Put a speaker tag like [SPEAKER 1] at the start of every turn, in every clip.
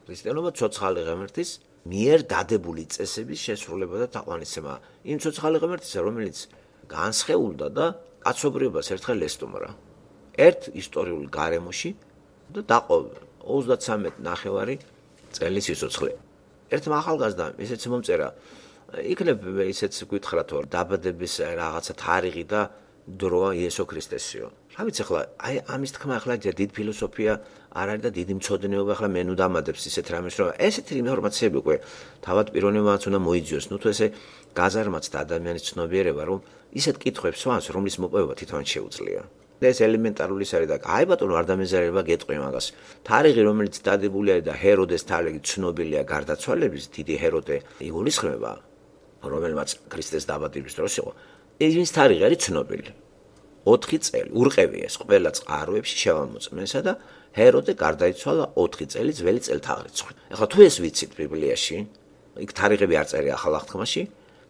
[SPEAKER 1] ქრისტიანობა ცოცხალი ღმერთის მიერ დადებული წესების შესრულება და თაყვანისცემა. იმ ცოცხალი ღმერთისა, რომელიც განსხეულდა და კაცობრიობას ერთხელ ესტუმრა. ერთ ისტორიულ გარემოში და დაყო 33.5 წელი სიცოცხლე. ერთმა ახალგაზრდამ ისეც მომწერა, იქნებ ისეც გითხრათ, რომ დაბადების რაღაცა თარიღი და დროა იესო ქრისტესიო. რა ვიცი ახლა, აი ამის თქმა ახლა დიდ ფილოსოფია არ არის და დიდი მცოდნეობა ახლა მე ნუ დამადებს ისეთ რამეს, რომ ესეთი ინფორმაციები უკვე თავად პიროვნებაც უნდა მოიძიოს. ნუ თუ ესე გაზარმაც და ადამიანის ცნობიერება, რომ ისეთ კითხვებს ვანს, რომლის მოპოვება თვითონ შეუძლია. ეს ელემენტარული ის არის და აი ბატონო არ დამეზარება გეტყვი მაგას. თარიღი რომელიც დადებული არის და ჰეროდეს თარიღი ცნობილია გარდაცვალების დიდი ჰეროდე იგულისხმება, რომელმაც ქრისტეს დაბადების დროს იყო. ის თარიღი არის ცნობილი. 4 წელი ურყევია ეს ყველა წყაროებში შევამოწმენსა და ჰეროდე გარდაიცვალა 4 წელი ძველი წელთაღრიცხვით. ეხლა თუ ეს ვიცით ბიბლიაში, იქ თარიღები არ წერია ახალ აღთქმაში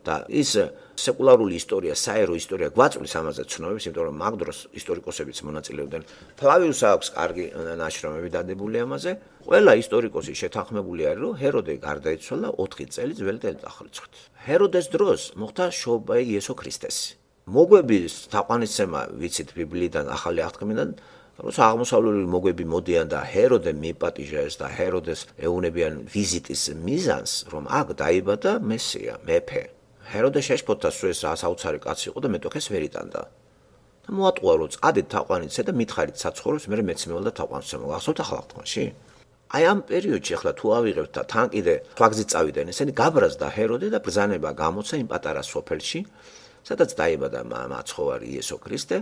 [SPEAKER 1] და ის სეკულარული ისტორია, საერო ისტორია გვაწვლის ამაზე ცნობებს, იმიტომ რომ მაგ დროს ისტორიკოსებიც მონაწილეობდნენ. ფლავიუსს აქვს კარგი ნაშრომები დადებული ამაზე. ყველა ისტორიკოსი შეთანხმებული არის, რომ ჰეროდე გარდაიცვალა 4 წელი ძველი წელთაღრიცხვით. ჰეროდეს დროს მოხდა შობა იესო ქრისტესი. მოგვების თაყვანისცემა ვიცით ბიბლიიდან, ახალი აღთქმიდან, როცა აღმოსავლური მოგვები მოდიან და ჰეროდე მიპატიჟეს და ჰეროდეს ეუნებიან ვიზიტის მიზანს, რომ აქ დაიბადა მესია, მეფე. ჰეროდე შეშფოთდა სუეს საოცარი კაცი იყო და მეტოქეს ვერ იტანდა. და მოატყუა რომ წადით თაყვანიცე და მითხარით საცხოვრებს, მე მეც მევალ და თაყვანისცემო. გახსოვთ ახალ აღთქმაში? აი ამ პერიოდში ახლა თუ ავიღებთ და თან კიდე თვაგზით წავიდნენ, ესენი გაბრაზდა ჰეროდე და ბრძანება გამოცა იმ პატარა სოფელში, სადაც დაიბადა მაცხოვარი იესო ქრისტე,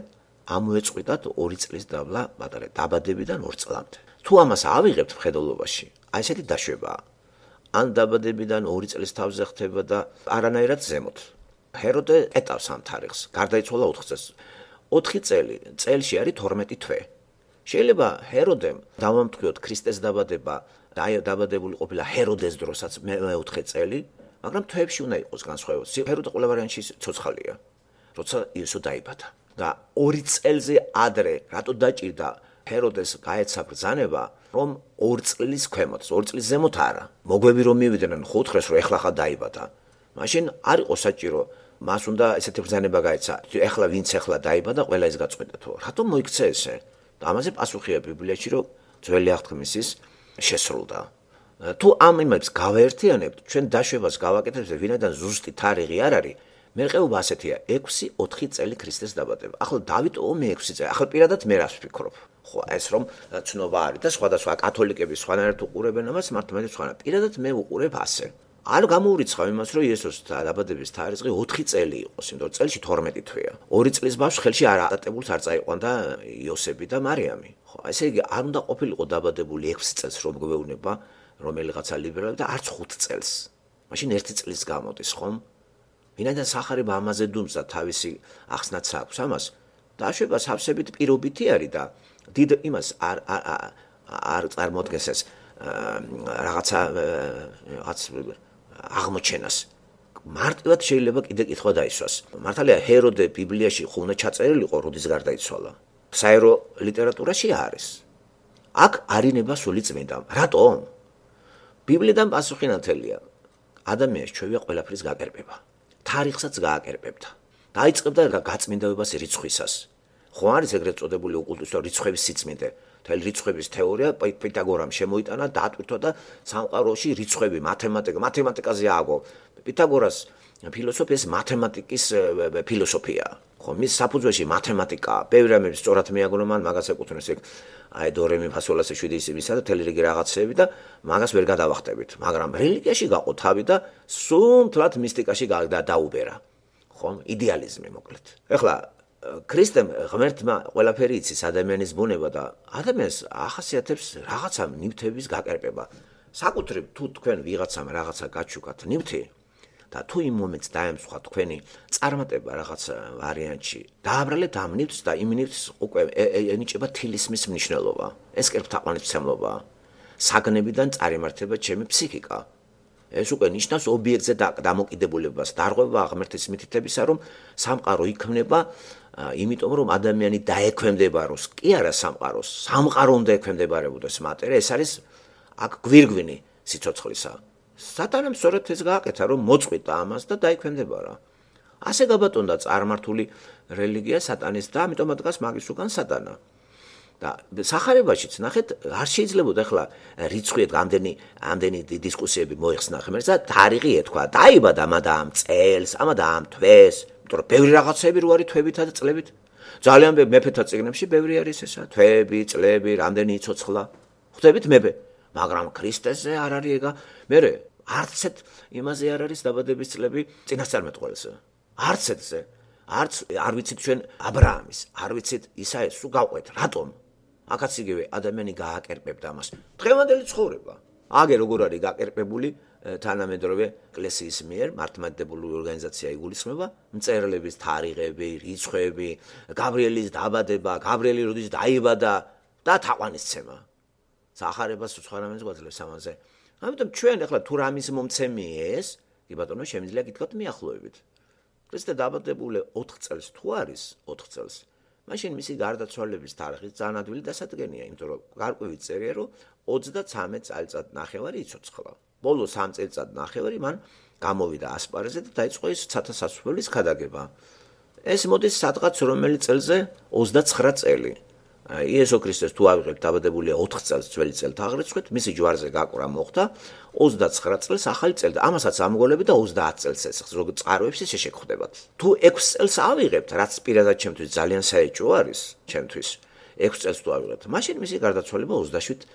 [SPEAKER 1] ამოეწყვიტათ 2 წლის დაბლა პატარა დაბადებიდან 2 წლამდე. თუ ამას ავიღებთ მხედველობაში, აი ესეთი დაშვებაა. ან დაბადებიდან 2 წლის თავზე ხდება და არანაირად ზემოთ. ჰეროდე ეტავს ამ თარიღს, გარდაიცვალა 4 წელს. 4 წელი, წელში არის 12 თვე. შეიძლება ჰეროდემ დავამტკიოთ ქრისტეს დაბადება და დაბადებული ყოფილა ჰეროდეს დროსაც მე-4 წელი, მაგრამ თვეებში უნდა იყოს განსხვავება. ჰეროდე ყველა ვარიანტში ცოცხალია, როცა იესო დაიბადა. და 2 წელზე ადრე რატო დაჭირდა ჰეროდეს გაეცა ბრძანება, რომ 2 წლის ქვემოთ, 2 წლის ზემოთ არა. მოგვები რომ მივიდნენ 5-ს, რომ ეხლა ხა დაიბადა. მაშინ არ იყო საჭირო, მას უნდა ესეთი ბრძანება გაეცა. ეხლა ვინც ეხლა დაიბადა, ყველა ის გაწყვეტა თუ რატომ მოიქცა ესე? და ამაზე პასუხია ბიბლიაში, რომ ძველი აღთქმის ის შესრულდა. თუ ამ იმებს გავაერთიანებთ, ჩვენ დაშვებას გავაკეთებთ, ვინაიდან ზუსტი თარიღი არ არის, მერყეობა ასეთია 6-4 წელი ქრისტეს დაბადება. ახლა დავით ომი 6 წელი. ახლა პირადად მე რას ვფიქრობ? ხო, ეს რომ ცნობა არის და სხვადასხვა კათოლიკები სხვანაირად უყურებენ ამას, მართლმადიდებლები სხვანაირად. პირადად მე უყურებ ასე. არ გამოურიცხავ იმას, რომ იესოს დაბადების თარიღი 4 წელი იყოს, იმიტომ რომ წელში 12 თვეა. 2 წლის ბავშვს ხელში არ ატატებულს არ წაიყვანდა იოსები და მარიამი. ხო, ესე იგი არ უნდა ყოფილიყო დაბადებული 6 წელს, რომ გვეუბნება რომელიღაცა ლიბერალი და არც 5 წელს. მაშინ 1 წლის გამოდის, ხომ? ვინაიდან სახარება ამაზე დუმს და თავისი ახსნაც აქვს ამას, დაშვება სავსებით პირობითი არის და დიდ იმას არ წარმოადგენს ეს რაღაცა აღმოჩენას. მარტივად შეიძლება კიდე კითხვა დაისვას. მართალია ჰეროდე ბიბლიაში ხო უნდა ჩაწერილიყო, როდის გარდაიცვალა. საერო ლიტერატურაში არის. აქ არინება სული წმინდამ. რატომ? ბიბლიდან პასუხი ნათელია. ადამიანს ჩვევია ყველაფრის გაკერპება. თარიღსაც გააკერპებდა. დაიწყებდა გაწმინდაობას რიცხვისას. ხო არის ეგრეთ წოდებული ოკულტისტო რიცხვების სიწმინდე. მთელი რიცხვების თეორია პითაგორამ შემოიტანა, დაატვირთვა და სამყაროში რიცხვები, მათემატიკაზე ააგო. პითაგორას ფილოსოფიას მათემატიკის ფილოსოფიაა. ხო, მის საფუძველში მათემატიკაა. ბევრი რამე სწორად მიაგონა მან, მაგას ეკუთვნის ეგ აი დო რე მი ფა სოლ ლა სე 7 ისისა და თელი რიგი რაღაცები და მაგას ვერ გადავახტებით. მაგრამ რელიგიაში გაყო თავი და სუმთლად მისტიკაში დაუბერა. ხო, იდეალიზმი მოკლედ. ეხლა ქრისტემ ღმერთმა ყველაფერი იცის ადამიანის ბუნება და ადამიანს ახასიათებს რაღაცა ნივთების გაკერპება. საკუთრებ თუ თქვენ ვიღაცამ რაღაცა გაჩუქათ ნივთი და თუ იმ მომენტს დაემსხვა თქვენი წარმატება რაღაც ვარიანტში, დააბრალეთ ამ ნივთს და იმ ნივთს უკვე ენიჭება თილისმის მნიშვნელობა. ეს კერპთაყვანისმცემლობაა. საგნებიდან წარიმართება ჩემი ფსიქიკა. ეს უკვე ნიშნავს ობიექტზე დამოკიდებულებას, დარღვევა ღმერთის მითითებისა, რომ სამყარო იქმნება, იმიტომ რომ ადამიანი დაექვემდებაროს, კი არა სამყაროს, სამყარო უნდა ექვემდებარებოდეს მატერია, ეს არის აქ გვირგვინი სიცოცხლისა. სატანამ სწორედ ეს გააკეთა, რომ მოწყვიტა ამას და დაიქვემდება რა. ასე გაბატონდა წარმართული რელიგია სატანის და ამიტომაც დგას მაგის უკან სატანა. და სახარებაშიც ნახეთ, არ შეიძლებოდა ახლა რიცხვიეთ ამდენი დისკუსიები მოიხსნა ხმერს და თარიღი ეთქვა. დაიბადა ამა და ამ წელს, ამა და ამ თვეს, იმიტომ რომ ბევრი რაღაცები რო არის თვებითა და წლებით. ძალიან მეფეთა წიგნებში ბევრი არის ესა, თვეები, წლები, რამდენი იცოცხლა. ხვდებით მეფე, მაგრამ ქრისტესზე არ არის ეგა. მერე არცეთ იმაზე არ არის დაბადების წლები წინასწარმეტყველზე. არცეთზე. არც არ ვიცით ჩვენ აბრაამის, არ ვიცით ისაეს, სულ გავყვეთ, რატომ? აქაც იგივე ადამიანი გააკერპებდა ამას. დღევანდელი ცხოვრება. აგე როგორ არის გააკერპებული თანამედროვე ეკლესიის მიერ მართლმადიდებლური ორგანიზაცია იგულისხმება, მწერლების თარიღები, რიცხვები, გაბრიელის დაბადება, გაბრიელი როდის დაიბადა და თაყვანისცემა. სახარებას უცხარამენს გვაძლევს ამაზე. ამიტომ ჩვენ ახლა თუ რამის მომცემი ეს, კი ბატონო, შემიძლია გითხრათ მიახლოებით. ქრისტე დაბადებული 4 წელს თუ არის 4 წელს, მაშინ მისი გარდაცვალების თარიღი ძალიან ადვილი დასადგენია, იმიტომ რომ გარკვევით წერია, რომ 33 წელიწად-ნახევარი იცოცხლა. ბოლო 3 წელიწად-ნახევარი მან გამოვიდა ასპარეზზე და დაიწყო ის ცათა სასუფეველის ქადაგება. ეს მოდის სადღაც რომელი წელზე 29 წელი. იესო ქრისტეს თუ ავიღებთ დაბადებულია 4 წელს ძველი წელთაღრიცხვით, მისი ჯვარზე გაკვრა მოხდა 29 წელს ახალი წელი და ამასაც ამგოლები და 30 წელს ეს ზოგი წყაროებს ისე შეგხვდებათ. თუ 6 წელს ავიღებთ, რაც პირადად ჩემთვის ძალიან საეჭვო არის, ჩემთვის 6 წელს თუ ავიღებთ, მაშინ მისი გარდაცვალება 27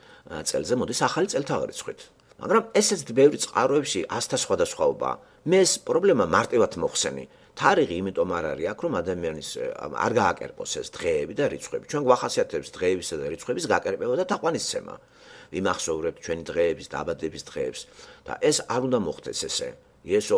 [SPEAKER 1] წელზე მოდის ახალი წელთაღრიცხვით. მაგრამ ესეც ბევრი წყაროებში ასთა სხვადასხვაობაა. მე ეს პრობლემა მარტივად მოხსენი. თარიღი იმიტომ არ არის აქ, რომ ადამიანის არ გააკერპოს ეს დღეები და რიცხვები. ჩვენ გვახასიათებს დღეებისა და რიცხვების გაკერპება და თაყვანისცემა. ვიმახსოვრებთ ჩვენი დღეების, დაბადების დღეებს და ეს არ უნდა მოხდეს ესე. იესო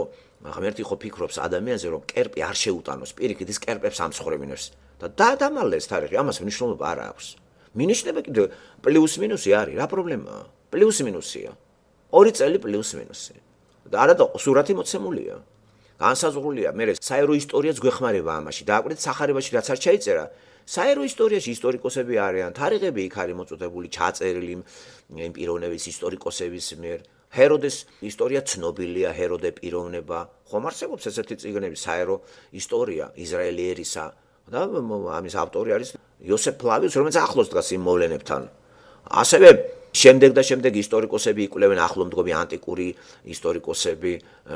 [SPEAKER 1] ღმერთი ხო ფიქრობს ადამიანზე, რომ კერპი არ შეუტანოს, პირიქით ის კერპებს ამსხვრევინებს და დაადამალე ეს თარიღი, ამას მნიშვნელობა არ აქვს. მინიშნება კიდე პლუს მინუსი არის, რა პრობლემაა? პლუს მინუსია. 2 წელი პლუს მინუსი. და არა და სურათი მოცემულია. განსაზღვრულია, მე საერო ისტორიაც გვეხმარება ამაში. დააკვირდით სახარებაში რაც არ ჩაიწერა. საერო ისტორიაში ისტორიკოსები არიან, თარიღები იქ არის მოწოდებული, ჩაწერილი იმ პიროვნების ისტორიკოსების მიერ. ჰეროდეს ისტორია ცნობილია, ჰეროდე პიროვნება. ხომ არსებობს ესეთი წიგნები, საერო ისტორია ისრაელი ერისა და ამის ავტორი არის იოსებ ფლავიუს, რომელიც ახლოს დგას იმ მოვლენებთან. ასევე შემდეგ ისტორიკოსები იკვლევენ ახლომდგომი ანტიკური ისტორიკოსები,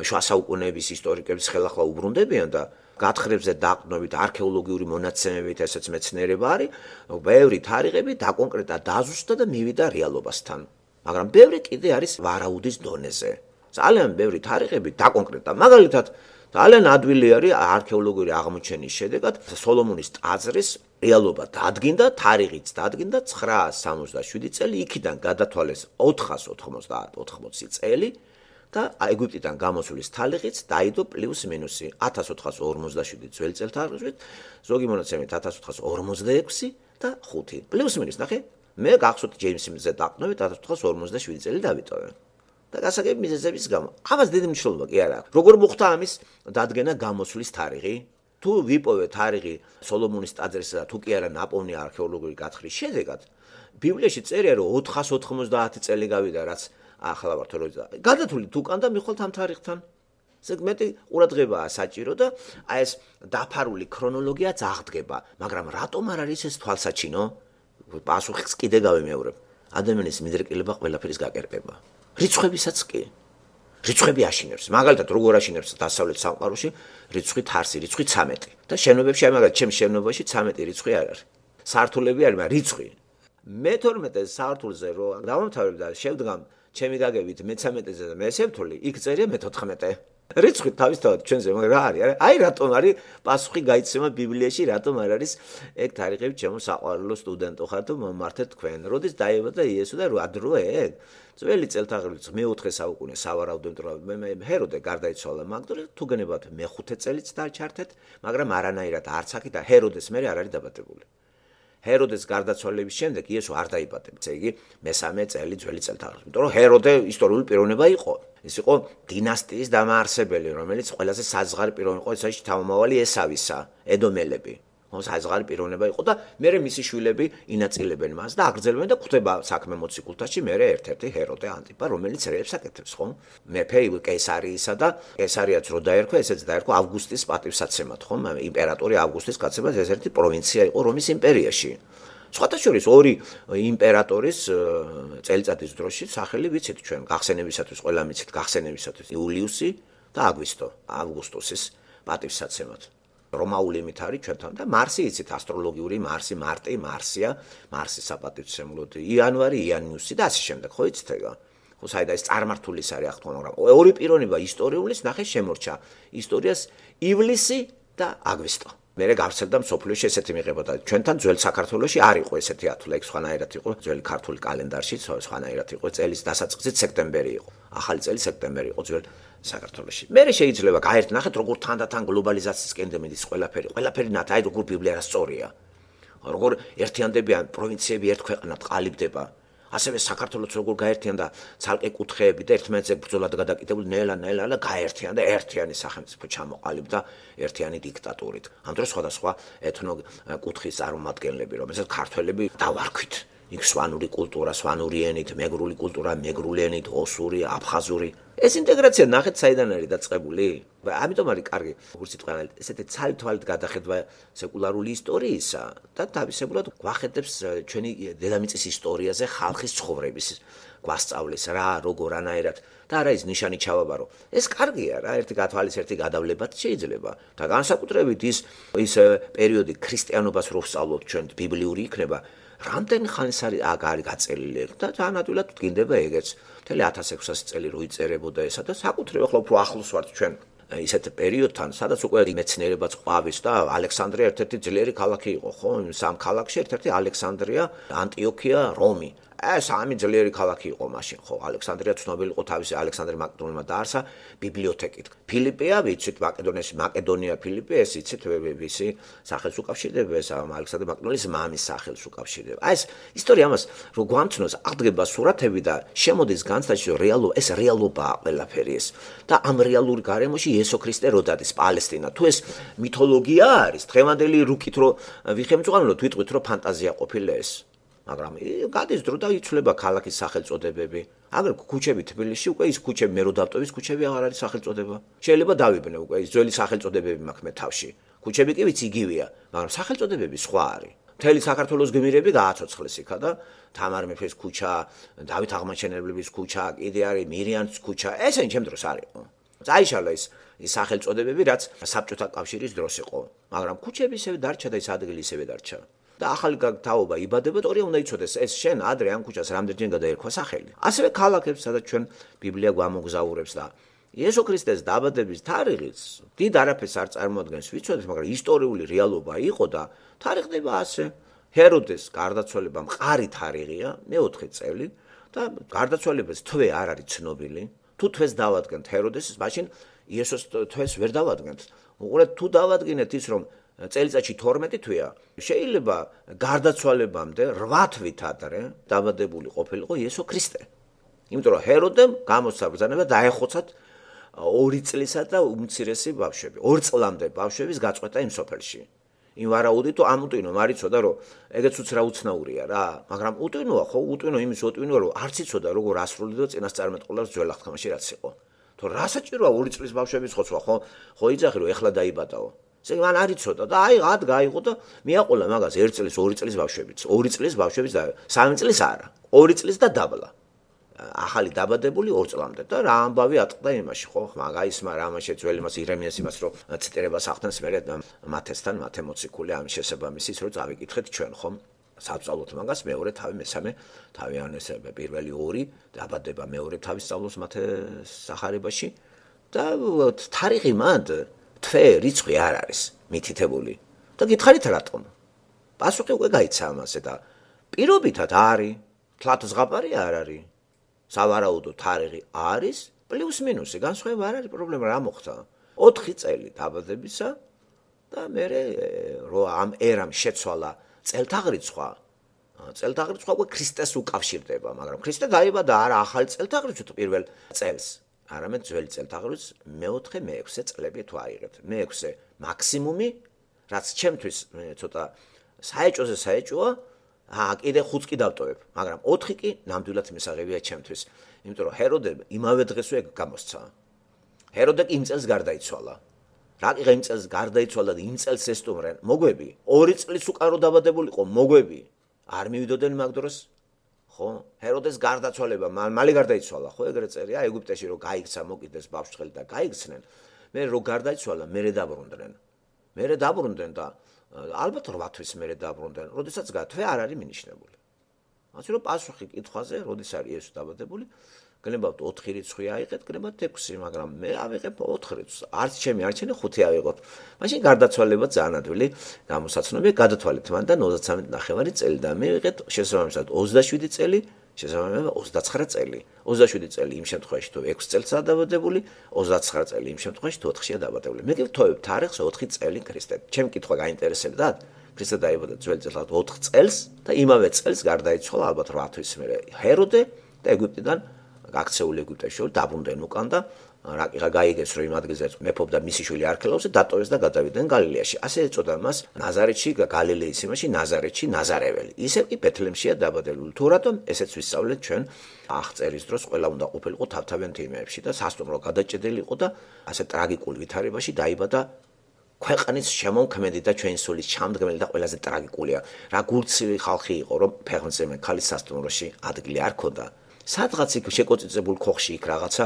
[SPEAKER 1] შუა საუკუნეების ისტორიკების ხელახლა უბრუნდებიან და გათხრებზე დაყრდნობით არქეოლოგიური მონაცემებით ესეც მეცნიერება არის, ბევრი თარიღები დაკონკრეტა დაზუსტდა და მივიდა რეალობასთან. მაგრამ ბევრი კიდე არის ვარაუდის დონეზე. ძალიან ბევრი თარიღები დაკონკრეტა. მაგალითად, ძალიან ადვილი არის არქეოლოგიური აღმოჩენის შედეგად სოლომონის ტაძრის რეალობა დადგინდა, თარიღიც დადგინდა 967 წელი, იქიდან გადათვალეს 480 წელი და ეგვიპტიდან გამოსulis თარიღიც დაიდო პლუს მინუსი 1457 ძველი წელთაღრიცხვით, ზოგი მონაცემით 1446 და 5. პლუს მინუს ნახე, მე გახსოვთ ჯეიმსზე დაყრდნობით 1457 წელი დავიტოვე. და გასაგები მიზეზების გამო. ამას დიდი მნიშვნელობა კი არ აქვს. როგორ მოხდა ამის დადგენა გამოსulis თარიღი? თუ ვიპოვე თარიღი სოლომონის ტაძრისა და თუ კი არა ნაპოვნი არქეოლოგიური გათხრის შედეგად, ბიბლიაში წერია რომ 490 წელი გავიდა, რაც ახლა ვარ თორე გადათვლით უკან და მიხვალთ ამ თარიღთან. ზოგმეტი ყურადღებაა საჭირო და აი ეს დაფარული ქრონოლოგიაც აღდგება, მაგრამ რატომ არ არის ეს თვალსაჩინო? პასუხიც კიდე გავიმეორებ. ადამიანის მიდრეკილება ყველაფრის გაკერპება. რიცხვებისაც კი. რიცხვები აშინებს. მაგალითად, როგორ აშინებს დასავლეთ სამყაროში რიცხვი თარსი, რიცხვი 13. და შენობებში, მაგალითად, ჩემს შენობაში 13 რიცხვი არ არის. სართულები არის, მაგრამ რიცხვი. მე-12 სართულზე რო დავამთავრებ და შევდგამ ჩემი გაგებით მე-13-ზე და მე-14, იქ წერია მე-14. რიცხვი თავისთავად ჩვენზე რა არის? აი რატომ არის პასუხი გაიცემა ბიბლიაში, რატომ არ არის ეგ თარიღები ჩემო საყვარელო სტუდენტო ხარ თუ მომართეთ თქვენ. როდის დაიბადა იესო და რა დრო ეგ? ძველი წელთაღრიცხვი მე-4 საუკუნე სავარაუდო, იმიტომ რომ ჰეროდე გარდაიცვალა მაგდროულად, თუ გენებათ მე-5 წელიც დაჩართეთ, მაგრამ არანაირად არც აქ და ჰეროდეს მე არ არის დაბადებული. ჰეროდეს გარდაცვალების შემდეგ იესო არ დაიბადება. ესე იგი, მე-3 წელი ძველი წელთაღრიცხვი. იმიტომ რომ ჰეროდე ისტორიული პიროვნება იყო. ის იყო დინასტიის დამაარსებელი, რომელიც ყველაზე საზღარი პიროვნება იყო, ეს არის თავმოვალი ესავისა, ედომელები. საიზღარი პიროვნება იყო და მერე მისი შვილები ინაწილებენ მას და აგრძელებენ და გვხვდება საქმე მოციქულთაში მერე ერთ-ერთი ჰეროდე ანტიპა, რომელიც რეებს აკეთებს, ხო? მეფე კესარიისა და კესარიაც რო დაერქვა, ესეც დაერქვა ავგუსტის პატივსაცემად, ხო? იმპერატორი ავგუსტის კაცებას ეს ერთი პროვინცია იყო რომის იმპერიაში. სხვათა შორის ორი იმპერატორის წელიწადის დროში სახელი ვიცით ჩვენ, გახსენებისათვის ყველა მიცით, გახსენებისათვის იულიუსი და ავგუსტუსის პატივსაცემად. რომაული იმით არის ჩვენთან და მარსი იცით ასტროლოგიური მარსი, მარტი, მარსია, მარსის საპატივცემლოდ იანვარი, იანიუსი და ასე შემდეგ, ხო იცით ეგა? ხო, საერთოდ ეს წარმართულის არის ახლა, მაგრამ ორი პიროვნება ისტორიulis ნახე შემორჩა. ისტორიას ივლისი და აგვისტო. მერე გავრცელდა მსოფლიოში ესეთი მიღება და ჩვენთან ძველ საქართველოში არ იყო ესეთი ათვლა, იქ სხვანაირად იყო ძველი ქართული კალენდარში, სხვანაირად იყო წელის დასაწყისით სექტემბერი იყო. ახალი წელი სექტემბერი იყო ძველ საქართველოში. მერე შეიძლება გაერთნახეთ როგორ თანდათან გლობალიზაციის კენდემიდის ყველაფერი ნათ, აი როგორ ბიბლია რა სწორია. როგორ ერთიანდებიან პროვინციები ერთ ქვეყნად ყალიბდება. ასევე საქართველოს როგორ გაერთიანდა ცალკე კუთხეები და ერთმანეთზე ბრძოლად გადაკიდებული ნელა გაერთიანდა ერთიანი სახელმწიფო ჩამოყალიბდა ერთიანი დიქტატურით. ამ დროს სხვადასხვა ეთნო კუთხის წარმომადგენლები, რომელსაც ქართველები დავარქვით. იქ სვანური კულტურა, სვანური ენით, მეგრული კულტურა, მეგრული ენით, ოსური, აფხაზური. ეს ინტეგრაცია ნახეთ საიდან არის დაწყებული? ამიტომ არის კარგი, როგორც იტყვიან, ესეთი ცალ-თვალით გადახედვა სეკულარული ისტორიისა და თავისებურად გვახედებს ჩვენი დედამიწის ისტორიაზე ხალხის ცხოვრების გვასწავლის რა, როგორ, რანაირად და არა ის ნიშანი ჩავაბარო. ეს კარგია რა, ერთი გათვალის, ერთი გადავლებად შეიძლება და განსაკუთრებით ის პერიოდი ქრისტიანობას რო ვსწავლობთ ჩვენ ბიბლიური იქნება. რამდენი ხანის არის გაწელილი და ძალიან ადვილად გინდება ეგეც. მთელი 1600 წელი რო იწერებოდა ესა და საკუთრება ხო უფრო ახლოს ვართ ჩვენ ისეთ პერიოდთან, სადაც უკვე მეცნიერებაც ყვავის და ალექსანდრია ერთ-ერთი ძლიერი ქალაქი იყო, ხო? სამ ქალაქში ერთ-ერთი ალექსანდრია, ანტიოქია, რომი. ეს სამი ძლიერი ქალაქი იყო მაშინ, ხო? ალექსანდრია ცნობილი იყო თავისი ალექსანდრე მაკედონელმა დაარსა ბიბლიოთეკით. ფილიპია, ვიცით, მაკედონია, ფილიპი, ეს იცით, ვისი სახელს უკავშირდება, ეს ალექსანდრე მაკედონელის მამის სახელს უკავშირდება. ეს ისტორია ამას რო გვამცნობს, აღდგება სურათები და შემოდის განცდაში, რომ ეს რეალობაა ყველაფერი ეს. და ამ რეალური გარემოში იესო ქრისტე რო დადის პალესტინა. თუ ეს მითოლოგია არის, დღევანდელი რუკით რო ვიხემწვანო, თვითყვით რომ ფანტაზია ყოფილა ეს. მაგრამ გადის დრო და იცვლება ქალაქის სახელწოდებები. აგერ ქუჩები თბილისში უკვე ის ქუჩები მე რო დავტოვის ქუჩები აღარ არის სახელწოდება. შეიძლება დავიბნე უკვე ის ძველი სახელწოდებები მაქვს მე თავში. ქუჩები კი ვიცი იგივეა, მაგრამ სახელწოდებები სხვა არის. მთელი საქართველოს გმირები გააცოცხლეს იქა და თამარ მეფეს ქუჩა, დავით აღმაშენებლის ქუჩა, კიდე არის მირიანის ქუჩა, ესენი ჩემ დროს არისო. წაიშალა ის სახელწოდებები, რაც საბჭოთა კავშირის დროს იყო, მაგრამ ქუჩები ისევ დარჩა და ის ადგილი ისევ დარჩა. და ახალი თაობა იბადება, თორე უნდა იცოდეს, ეს შენ ადრე ამ ქუჩას რამდენჯერ გადაერქვა სახელი. ასევე ქალაქებს, სადაც ჩვენ ბიბლია გვამოგზაურებს და იესო ქრისტეს დაბადების თარიღიც დიდ არაფერს არ წარმოადგენს, ვიცოდეთ, მაგრამ ისტორიული რეალობა იყო და თარიღდება ასე. ჰეროდეს გარდაცვალება მყარი თარიღია, მე-4 წელი და გარდაცვალების თვე არ არის ცნობილი. თუ თვეს დავადგენთ ჰეროდესის, მაშინ იესოს თვეს ვერ დავადგენთ. უყურეთ, თუ დავადგინეთ ის, რომ წელიწადში 12 თვეა, შეიძლება გარდაცვალებამდე 8 თვით ადრე დაბადებული ყოფილიყო იესო ქრისტე. იმიტომ რომ ჰეროდემ გამოსცა ბრძანება დაეხოცათ 2 წლისა და უმცირესი ბავშვები, 2 წლამდე ბავშვების გაწყვეტა იმ სოფელში. იმ ვარაუდით თუ ამუტვინო მარიცოდა რომ ეგეც უცრა უცნაურია რა, მაგრამ უტვინოა ხო, უტვინო იმის უტვინო რომ არც იცოდა როგორ ასრულებდა წინასწარმეტყველებს ძველ აღთქმაში რაც იყო. თუ რა საჭიროა 2 წლის ბავშვების ხოცვა ხო იძახი რომ ეხლა დაიბადაო. ესე მან არ იცოდა და აი ად გაიღო და მიაყოლა მაგას 1 წლის 2 წლის ბავშვებიც 2 წლის ბავშვების და 3 წლის არა 2 წლის და დაბლა ახალი დაბადებული 2 წლამდე და რა ამბავი ატყდა იმაში ხო მაგაისმა რამაში ძველი მას ირემიას იმას რომ ციტირებას ახდენს მე მათესთან მათე მოციქული ამ შესაბამისის რომ წავიკითხეთ ჩვენ ხომ საბწალოთ მაგას მეორე თავი მესამე თავი ანეს პირველი 2 დაბადება მეორე თავი სწავლობს მათე სახარებაში და თარიღი მანდ თვე რიცხვი არ არის მითითებული და გითხარით რატომ პასუხი უკვე გაიცა ამაზე და პირობითად არის თლათ ზღაპარი არ არის სავარაუდო თარიღი არის პლუს მინუსი განსხვავება არ არის პრობლემა რა მოხდა 4 წელი დაბადებისა და მე რო ამ ერამ შეცვალა წელთაღრიცხვა უკვე ქრისტეს უკავშირდება მაგრამ ქრისტე დაიბადა არა ახალი წელთაღრიცხვით პირველ წელს არამედ ძველი წელთაღრიცხვის მე-4 მე-6 წლები თუ აიღებთ მე-6 მაქსიმუმი რაც ჩემთვის ცოტა საეჭოზე საეჭოა, კიდე 5 კი დავტოვებ, მაგრამ 4 კი ნამდვილად მისაღებია ჩემთვის. იმიტომ რომ ჰეროდე იმავე დღესვე გამოსცა. ჰეროდე იმ წელს გარდაიცვალა. რა კი იმ წელს გარდაიცვალა და იმ წელს ესტუმრენ, მოგვები, 2 წლის უკან რო დაბადებულიყო, მოგვები. არ მივიდოდნენ მაგ დროს? ხო, ჰეროდეს გარდაცვალება, მალე გარდაიცვალა, ხო, ეგრე წერია, ეგვიპტეში რო გაიქცა, მოკიდეს ბავშვი და გაიქცნენ. მე რო გარდაიცვალა, მერე დაბრუნდნენ და ალბათ 8 თვის მერე დაბრუნდნენ, როდესაც თვე არ არის მინიშნებული. ასე რომ პასუხი კითხვაზე, როდის არის იესო დაბადებული, გნებავთ 4 რიცხვი აიღეთ, გნებავთ 6, მაგრამ მე ავიღებ 4 რიცხვს. არც ჩემი არჩენა 5 ავიღოთ. მაშინ გარდაცვალება ძალიან ადვილი გამოსაცნობია, გადათვალეთ მან და 33.5 წელი და მე ვიღეთ შესაბამისად 27 წელი, შესაბამისად 29 წელი. 27 წელი იმ შემთხვევაში თუ 6 წელსაა დაბადებული, 29 წელი იმ შემთხვევაში თუ 4-შია დაბადებული. მე გითხოვებ თარიღს 4 წელი ქრისტე. ჩემი კითხვა გაინტერესებდა, ქრისტე დაიბადა ძველი წელს 4 წელს და იმავე წელს გარდაიცვალა ალბათ 8 თვის მერე ჰეროდე და ეგვიპტიდან გაქცეული ეგვიპტეში დაბრუნდნენ უკან და რაკიღა გაიგეს რომ იმ ადგილზე მეფობდა მისი შვილი არქელავსი დატოვეს და გადავიდნენ გალილეაში. ასე ეწოდა მას ნაზარეთში, გალილეის იმაში ნაზარეთში ნაზარეველი. ისევ კი ბეთლემშია დაბადებული. თუ რატომ ესეც ვისწავლეთ ჩვენ აღწერის დროს ყველა უნდა ყოფილიყო თავთავიან თემებში და სასტუმრო გადაჭედილი იყო და ასე ტრაგიკულ ვითარებაში დაიბადა ქვეყნის შემოქმედი და ჩვენი სულის ჩამდგმელი და ყველაზე ტრაგიკულია. რა გულცივი ხალხი იყო რომ ფეხმძიმე ქალის სასტუმროში ადგილი არ ქონდა. სადღაც იქ შეკოწიწებულ ქოხში იქ რაღაცა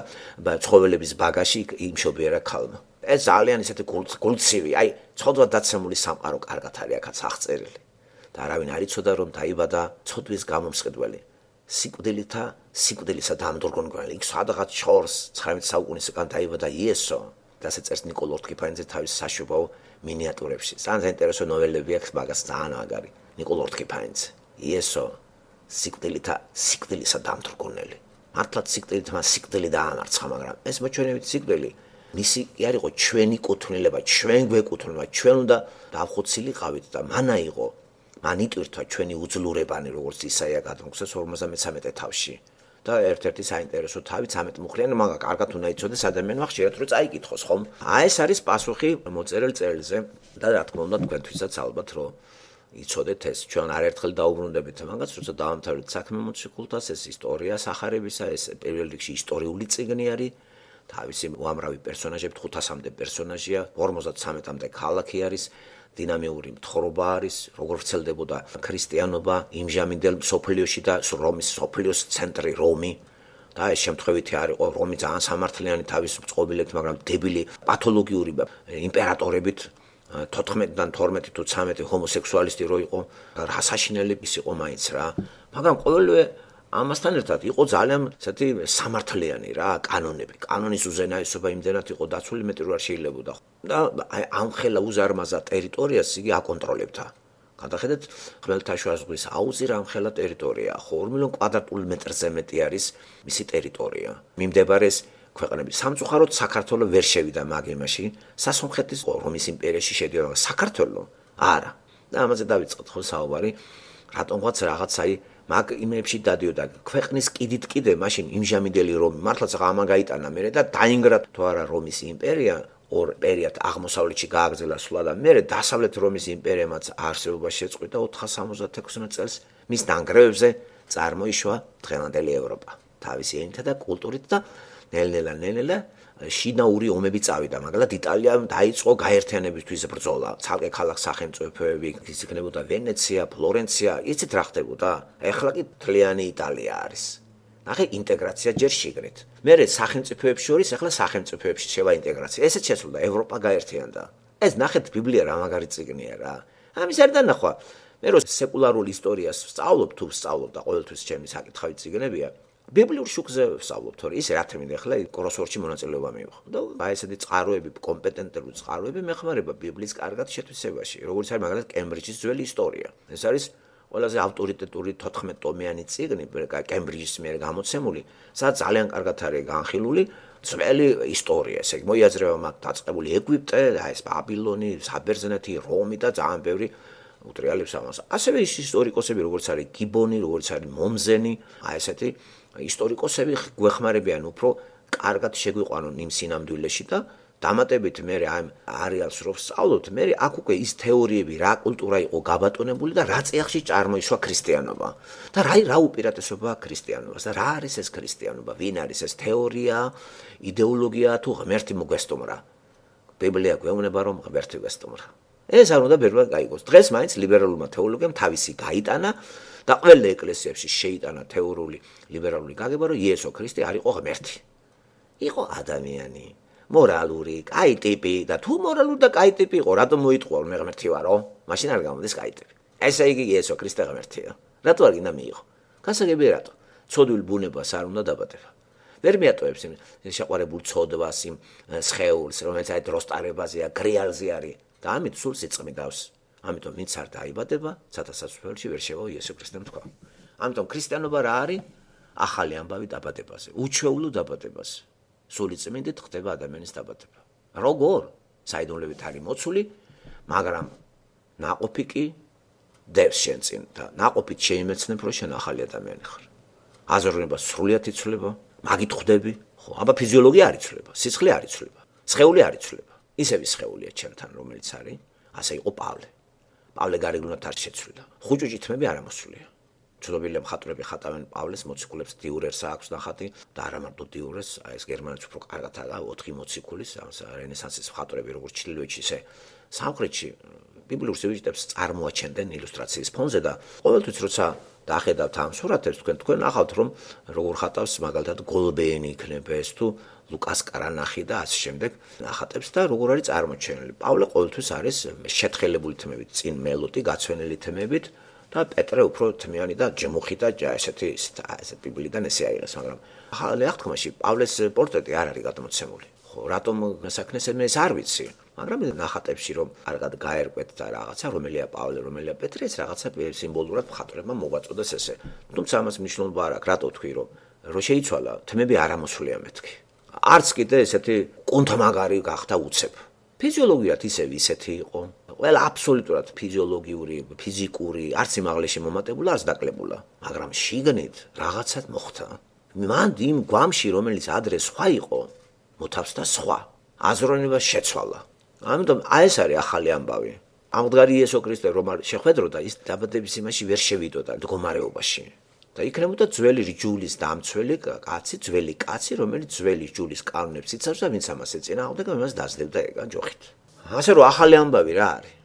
[SPEAKER 1] ცხოველების ბაგაში იმშობიერა ქალმა. ეს ძალიან ისეთი გულცივი, ცოდვად დაცემული სამყარო კარგად არის აქაც აღწერილი. და არავინ არ იცოდა რომ დაიბადა ცოდვის გამომსყიდველი. სიკვდილისა დამდრგონგელი. იქ სადღაც შორს 19 საუკუნისგან დაიბადა იესო. და ასე წერს ნიკოლ ორთქიფანიძე თავის საშობაო მინიატურებში. ძალიან საინტერესო ნოველები აქვს მაგას ძალიან მაგარი. ნიკოლ ორთქიფანიძე. იესო სიკვდილისა დამდრგონელი. მართლაც სიკვდილით მას სიკვდილი დაამარცხა, მაგრამ ეს მოჩვენებით სიკვდილი მისი კი არ იყო ჩვენი კუთვნილება, ჩვენ გვეკუთვნება, ჩვენ უნდა დავხოცილიყავით და მან აიღო, მან იტვირთვა ჩვენი უძლურებანი, როგორც ისაია გადმოგვცეს 53 თავში. და ერთ-ერთი საინტერესო თავი 13 მუხლიანი მაგა კარგად უნდა იცოდეს ადამიანმა ხშირად რომ წაიკითხოს, ხომ? ეს არის პასუხი მოწერილ წერილზე და რა თქმა უნდა თქვენთვისაც ალბათ რომ იცოდეთ ეს ჩვენ არაერთხელ დაუბრუნდებით მაგას, როცა დავამთავრეთ საქმე მოციქულთას, ეს ისტორია სახარებისა, ეს პირველ რიგში ისტორიული წიგნი არის, თავისი უამრავი პერსონაჟები 500-მდე პერსონაჟია, 53-მდე ქალაქი არის, დინამიური მთხრობა არის, როგორ ვრცელდებოდა ქრისტიანობა იმჟამინდელ სოფლიოში და რომის სოფლიოს ცენტრი რომი. და ეს შემთხვევითი არ იყო რომი ძალიან სამართლიანი თავის წყობილებით, მაგრამ დებილი პათოლოგიური იმპერატორებით 14-დან 12 თუ 13 ჰომოსექსუალისტი რო იყო, რა საშინელი ის იყო მაინც რა. მაგრამ ყოველივე ამასთან ერთად იყო ძალიან ესეთი სამართლიანი რა, კანონები. კანონის უზენაესობა იმდენად იყო დაცული, მეტი რო არ შეიძლებოდა. და ამ ხელა უზარმაზარ ტერიტორიას იგი აკონტროლებდა. გადახედეთ, ხმელთაშუა ზღვის აუზი რამხელა ტერიტორია, 2 მილიონ კვადრატული მეტრზე მეტი არის მისი ტერიტორია. მიმდებარეს ქვეყნები სამწუხაროდ საქართველოს ვერ შევიდა მაგ იმაში, სასონხეთის რომის იმპერიაში შედიოდა საქართველოს არა. და ამაზე დავიწყოთ ხო საუბარი, რატომღაც რაღაც მაგ იმებში დადიოდა ქვეყნის კიდე მაშინ იმჟამინდელი რომი მართლაც ამა გაიტანა მერე და დაინგრა თუ არა რომის იმპერია ორ პერიოდ აღმოსავლეთში გააგრძელა სულა და მერე დასავლეთ რომის იმპერიამაც არსებობაში შეწყვიტა 476 წელს მის დანგრევებზე წარმოიშვა დღევანდელი ევროპა თავისი ენითა და კულტურით და ნელ-ნელა შინაური ომები წავიდა, მაგალითად იტალიამ დაიწყო გაერთიანებისთვის ბრძოლა. ცალკე ქალაქ სახელმწიფოები, ის იქნებოდა ვენეცია, ფლორენცია, იცით რა ხდებოდა? ეხლა კი თლიანი იტალია არის. ნახე ინტეგრაცია ჯერ შიგნით. მერე სახელმწიფოებს შორის ეხლა სახელმწიფოებში შევა ინტეგრაცია. ესეც შესრულდა, ევროპა გაერთიანდა. ეს ნახეთ ბიბლია რა მაგარი წიგნია რა. ამის არ დანახვა. მე რო სეკულარულ ისტორიას ვსწავლობ თუ ვსწავლობ და ყოველთვის ჩემი საკითხავი წიგნებია. ბიბლიურ შუქზე ვსწავლობ, თორე ისე რა თქმა უნდა ახლა კროსვორდში მონაწილეობა მივიღო. და ესეთი წყაროები, კომპეტენტური წყაროები მეხმარება ბიბლიის კარგად შეთვისებაში. როგორც არის მაგალითად კემბრიჯის ძველი ისტორია. ეს არის ყველაზე ავტორიტეტური 14-ტომიანი წიგნი, კემბრიჯის მიერ გამოცემული, სადაც ძალიან კარგად არის განხილული ძველი ისტორია. ესე იგი მოიაზრება მათ დაწყებული ეგვიპტე, ეს ბაბილონი, საბერძნეთი, რომი და ძალიან ბევრი უტრიალებს ამას. ასევე ის ისტორიკოსები, როგორც არის გიბონი, როგორც არის მომზენი, ესეთი ისტორიკოსები გვეხმარებიან უფრო კარგად შეგვიყვანონ იმ სინამდვილეში და დამატებით მე ამ არეალს რო ვსწავლობთ, მე აქ უკვე ის თეორიები რა კულტურა იყო გაბატონებული და რა წიაღში წარმოიშვა ქრისტიანობა. და რა უპირატესობა ქრისტიანობას და რა არის ეს ქრისტიანობა, ვინ არის ეს თეორია, იდეოლოგია თუ ღმერთი მოგესტუმრა. ბიბლია გვეუბნება რომ ღმერთი გესტუმრა. ეს არ უნდა ბერბად გაიგოს. დღეს მაინც ლიბერალურმა თეოლოგიამ თავისი გაიტანა და ყველა ეკლესიებში შეიტანა თეორიული ლიბერალური გაგება, რომ იესო ქრისტე არ იყო ღმერთი. იყო ადამიანი. მორალური, კაი ტიპი და თუ მორალური და კაი ტიპი იყო, რატომ მოიტყვა მე ღმერთი ვარო? მაშინ არ გამოდის კაი ტიპი. ესე იგი იესო ქრისტე ღმერთია. რატო არ გინდა მიიღო? გასაგებია რატო? ცოდვილ ბუნებას არ უნდა დაბადება. ვერ მიატოვებს იმ შეყვარებულ ცოდვას, იმ სხეულს, რომელიც აი დროს ტარებაზეა, გრიალზე არის და ამით სულ სიწყმიდავს. ამიტომ ვინც არ დაიბადება, სათასაცვლელში ვერ შევა იესო ქრისტემ თქვა. ამიტომ ქრისტიანობა რა არის? ახალი ამბავი დაბადებაზე, უჩვეულო დაბადებაზე. სული წმინდით ხდება ადამიანის დაბადება. როგორ? საიდუმლოებით არის მოცული, მაგრამ ნაყოფი კი დევს შენ წინ და ნაყოფით შეიმეცნებ, რომ შენ ახალი ადამიანი ხარ. აზროვნება სრულიად იცვლება, მაგით ხვდები, ხო, აბა ფიზიოლოგია არ იცვლება, სისხლი არ იცვლება, სხეული არ იცვლება. ისევ სხეულია ჩემთან, რომელიც არის, ასე იყო პავლე. პავლე გარეგნულად არ შეცვლიდა. ხუჭუჭი თმები არ ამოსულია. ცნობილი მხატვრები ხატავენ პავლეს მოციქულებს, დიურერს აქვს ნახატი და არა მარტო დიურერს, აი ეს გერმანელს უფრო კარგადაა 4 მოციქულის, რენესანსის მხატვრები როგორც ჩრდილოეთში, ისე სამხრეთში ბიბლიურ სიუჟეტებს წარმოაჩენდნენ ილუსტრაციის ფონზე და ყოველთვის როცა დაახედავთ ამ სურათებს, თქვენ ნახავთ რომ როგორ ხატავს მაგალითად გოლბეენი იქნება ეს თუ ლუკას კარანახი და ასე შემდეგ ნახატებს და როგორ არის წარმოჩენილი. პავლე ყოველთვის არის შეთხელებული თემებით, წინ მელოტი, გაცვენილი თემებით და პეტრე უფრო თმიანი და ჯმუხი და ესეთი ბიბლიდან ესე აიღეს, მაგრამ ახალი აღთქმაში პავლეს პორტრეტი არ არის გადმოცემული. ხო, რატომ გასაკნეს ეს არ ვიცი, მაგრამ ნახატებში რომ კარგად გაერკვეთ და რაღაცა რომელია პავლე, რომელია პეტრე, ეს რაღაცა სიმბოლურად მხატვრებმა მოგვაწოდეს ესე. თუმცა ამას მნიშვნელობა არ აქვს, რატო თქვი რომ შეიცვალა, თემები არ ამოსულია მეთქი. არც კიდე ესეთი კონთმაგარი გახდა უცებ. ფიზიოლოგიათ ისევ ისეთი იყო. ყველა აბსოლუტურად ფიზიოლოგიური, ფიზიკური, არც იმაღლეში მომატებულა, არც დაკლებულა, მაგრამ შიგნით რაღაცად მოხდა. მან იმ გვამში, რომელიც ადრე სხვა იყო, მოთავს და სხვა. აზროვნება შეცვალა. ამიტომ ეს არის ახალი ამბავი. ამდგარი იესო ქრისტე რომ არ შეხვედროდა, ის დაბადების იმაში ვერ შევიდოდა მდგომარეობაში. და იქნებოდა ძველი რჯულის დამცველი კაცი, ძველი კაცი, რომელიც ძველი რჯულის კანონებს იცავს და ვინც ამას ეწინააღმდეგება, იმას დაძლებდა ეგა ჯოხით. ასე რომ ახალი ამბავი რა არის?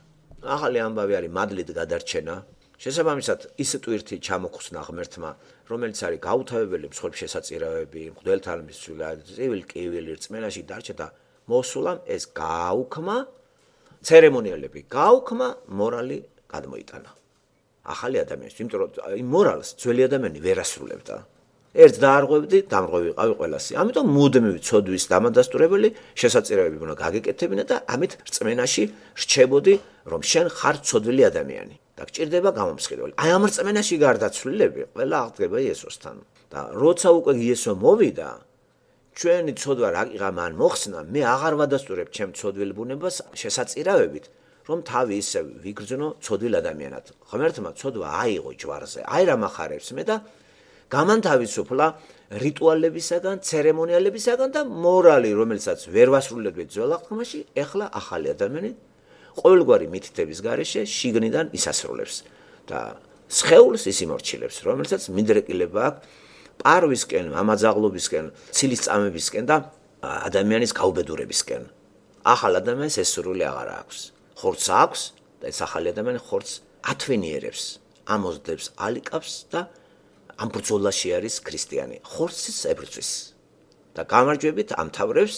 [SPEAKER 1] ახალი ამბავი არის მადლით გადარჩენა. შესაბამისად, ის ტვირთი ჩამოხსნა ღმერთმა, რომელიც არის გაუთავებელი მსხვერპლ შესაწირავები, მღვდელთან მისვლა, წივილ კივილი რწმენაში დარჩა და მოსულამ ეს გააუქმა, ცერემონიალები გააუქმა, მორალი გადმოიტანა. ახალი ადამიანს, იმიტომ რომ იმ მორალს ძველი ადამიანი ვერ ასრულებდა. ერთ დაარღვევდი, დამრღვევი ვიყავი ყველასი. ამიტომ მუდმივი ცოდვის დამადასტურებელი შესაწირავები უნდა გაგეკეთებინა და ამით რწმენაში რჩებოდი, რომ შენ ხარ ცოდვილი ადამიანი და გჭირდება გამომსხირველი. აი ამ რწმენაში გარდაცვლილები ყველა აღდგება იესოსთან. და როცა უკვე იესო მოვიდა, ჩვენი ცოდვა რაკიღა მან მოხსნა, მე აღარ ვადასტურებ ჩემ ცოდვილ ბუნებას შესაწირავებით, რომ თავი ისე ვიგრძნო ცოდვილ ადამიანად. ღმერთმა ცოდვა აიღო ჯვარზე, აი რა მახარებს მე და გამანთავისუფლა რიტუალებისაგან, ცერემონიალებისაგან და მორალი, რომელსაც ვერ ვასრულებდი ძველ აღთქმაში, ეხლა ახალი ადამიანი ყოველგვარი მითითების გარეშე შიგნიდან ისასრულებს და სხეულს ის იმორჩილებს, რომელსაც მინდრეკილება აქვს პარვისკენ, ამაძაღლობისკენ, ცილის წამებისკენ და ადამიანის გაუბედურებისკენ. ახალ ადამიანს ეს სურვილი აღარ აქვს. ხორცს აქვს და ეს ახალი ადამიანი ხორცს ათვენიერებს, ამოზდებს, ალიკავს და ამ ბრძოლაში არის ქრისტიანი. ხორცის ებრძვის და გამარჯვებით ამთავრებს,